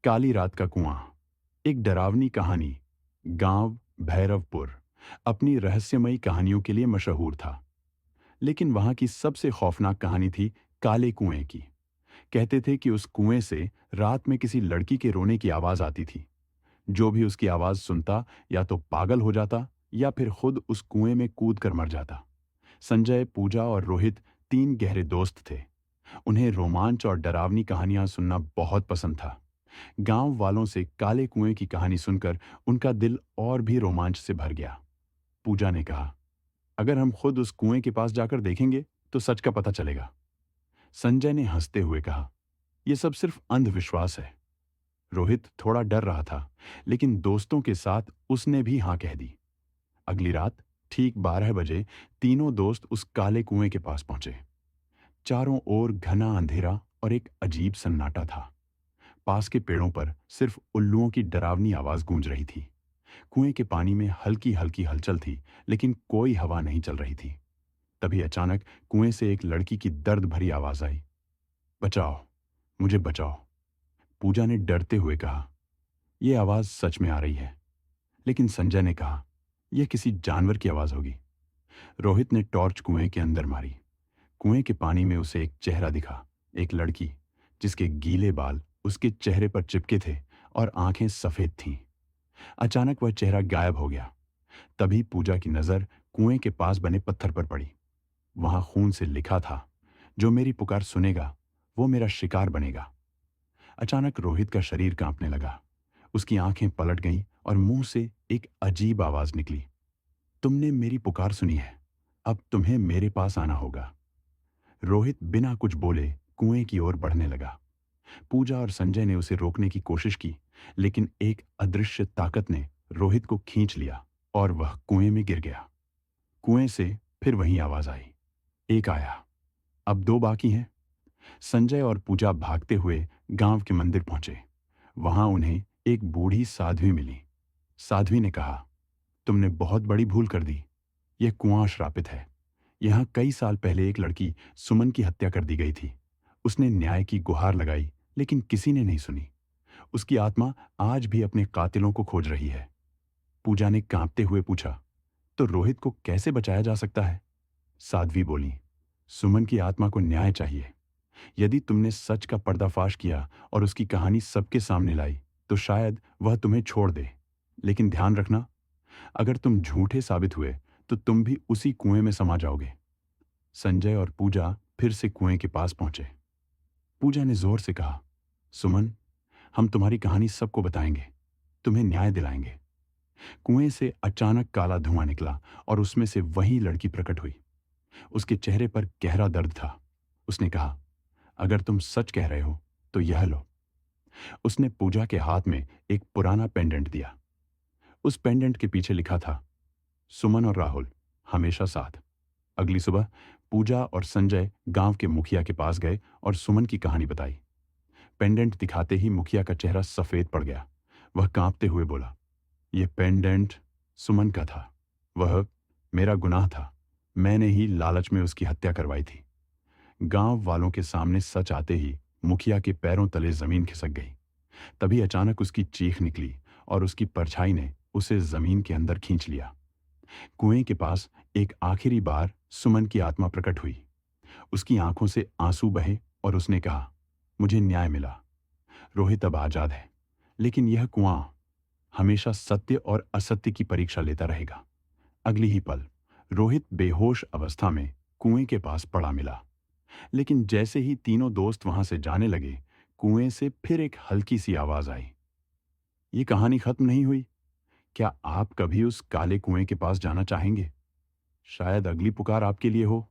काली रात का कुआं। एक डरावनी कहानी। गांव भैरवपुर अपनी रहस्यमयी कहानियों के लिए मशहूर था। लेकिन वहां की सबसे खौफनाक कहानी थी काले कुएं की। कहते थे कि उस कुएं से रात में किसी लड़की के रोने की आवाज आती थी। जो भी उसकी आवाज सुनता या तो पागल हो जाता या फिर खुद उस कुएं में कूद कर मर जाता। संजय, पूजा और रोहित तीन गहरे दोस्त थे। उन्हें रोमांच और डरावनी कहानियां सुनना बहुत पसंद था। गांव वालों से काले कुएं की कहानी सुनकर उनका दिल और भी रोमांच से भर गया। पूजा ने कहा, अगर हम खुद उस कुएं के पास जाकर देखेंगे तो सच का पता चलेगा। संजय ने हंसते हुए कहा, यह सब सिर्फ अंधविश्वास है। रोहित थोड़ा डर रहा था, लेकिन दोस्तों के साथ उसने भी हां कह दी। अगली रात ठीक 12 बजे तीनों दोस्त उस काले कुएं के पास पहुंचे। चारों ओर घना अंधेरा और एक अजीब सन्नाटा था। पास के पेड़ों पर सिर्फ उल्लुओं की डरावनी आवाज गूंज रही थी। कुएं के पानी में हल्की हल्की हलचल थी, लेकिन कोई हवा नहीं चल रही थी। तभी अचानक कुएं से एक लड़की की दर्द भरी आवाज आई। बचाओ, मुझे बचाओ। पूजा ने डरते हुए कहा, यह आवाज सच में आ रही है। लेकिन संजय ने कहा, यह किसी जानवर की आवाज होगी। रोहित ने टॉर्च कुएं के अंदर मारी। कुएं के पानी में उसे एक चेहरा दिखा। एक लड़की, जिसके गीले बाल उसके चेहरे पर चिपके थे और आंखें सफेद थीं। अचानक वह चेहरा गायब हो गया। तभी पूजा की नजर कुएं के पास बने पत्थर पर पड़ी। वहां खून से लिखा था, जो मेरी पुकार सुनेगा वो मेरा शिकार बनेगा। अचानक रोहित का शरीर कांपने लगा। उसकी आंखें पलट गईं और मुंह से एक अजीब आवाज निकली, तुमने मेरी पुकार सुनी है, अब तुम्हें मेरे पास आना होगा। रोहित बिना कुछ बोले कुएं की ओर बढ़ने लगा। पूजा और संजय ने उसे रोकने की कोशिश की, लेकिन एक अदृश्य ताकत ने रोहित को खींच लिया और वह कुएं में गिर गया। कुएं से फिर वही आवाज आई, एक आया, अब दो बाकी हैं। संजय और पूजा भागते हुए गांव के मंदिर पहुंचे। वहां उन्हें एक बूढ़ी साध्वी मिली। साध्वी ने कहा, तुमने बहुत बड़ी भूल कर दी। यह कुआं श्रापित है। यहां कई साल पहले एक लड़की सुमन की हत्या कर दी गई थी। उसने न्याय की गुहार लगाई, लेकिन किसी ने नहीं सुनी। उसकी आत्मा आज भी अपने कातिलों को खोज रही है। पूजा ने कांपते हुए पूछा, तो रोहित को कैसे बचाया जा सकता है? साध्वी बोली, सुमन की आत्मा को न्याय चाहिए। यदि तुमने सच का पर्दाफाश किया और उसकी कहानी सबके सामने लाई, तो शायद वह तुम्हें छोड़ दे। लेकिन ध्यान रखना, अगर तुम झूठे साबित हुए तो तुम भी उसी कुएं में समा जाओगे। संजय और पूजा फिर से कुएं के पास पहुंचे। पूजा ने जोर से कहा, सुमन, हम तुम्हारी कहानी सबको बताएंगे, तुम्हें न्याय दिलाएंगे। कुएं से अचानक काला धुआं निकला और उसमें से वही लड़की प्रकट हुई। उसके चेहरे पर गहरा दर्द था। उसने कहा, अगर तुम सच कह रहे हो तो यह लो। उसने पूजा के हाथ में एक पुराना पेंडेंट दिया। उस पेंडेंट के पीछे लिखा था, सुमन और राहुल हमेशा साथ। अगली सुबह पूजा और संजय गांव के मुखिया के पास गए और सुमन की कहानी बताई। पेंडेंट दिखाते ही मुखिया का चेहरा सफेद पड़ गया। वह कांपते हुए बोला, यह पेंडेंट सुमन का था। वह मेरा गुनाह था। मैंने ही लालच में उसकी हत्या करवाई थी। गांव वालों के सामने सच आते ही मुखिया के पैरों तले जमीन खिसक गई। तभी अचानक उसकी चीख निकली और उसकी परछाई ने उसे जमीन के अंदर खींच लिया। कुएं के पास एक आखिरी बार सुमन की आत्मा प्रकट हुई। उसकी आंखों से आंसू बहे और उसने कहा, मुझे न्याय मिला। रोहित अब आजाद है, लेकिन यह कुआं हमेशा सत्य और असत्य की परीक्षा लेता रहेगा। अगली ही पल रोहित बेहोश अवस्था में कुएं के पास पड़ा मिला। लेकिन जैसे ही तीनों दोस्त वहां से जाने लगे, कुएं से फिर एक हल्की सी आवाज आई। ये कहानी खत्म नहीं हुई। क्या आप कभी उस काले कुएं के पास जाना चाहेंगे? शायद अगली पुकार आपके लिए हो।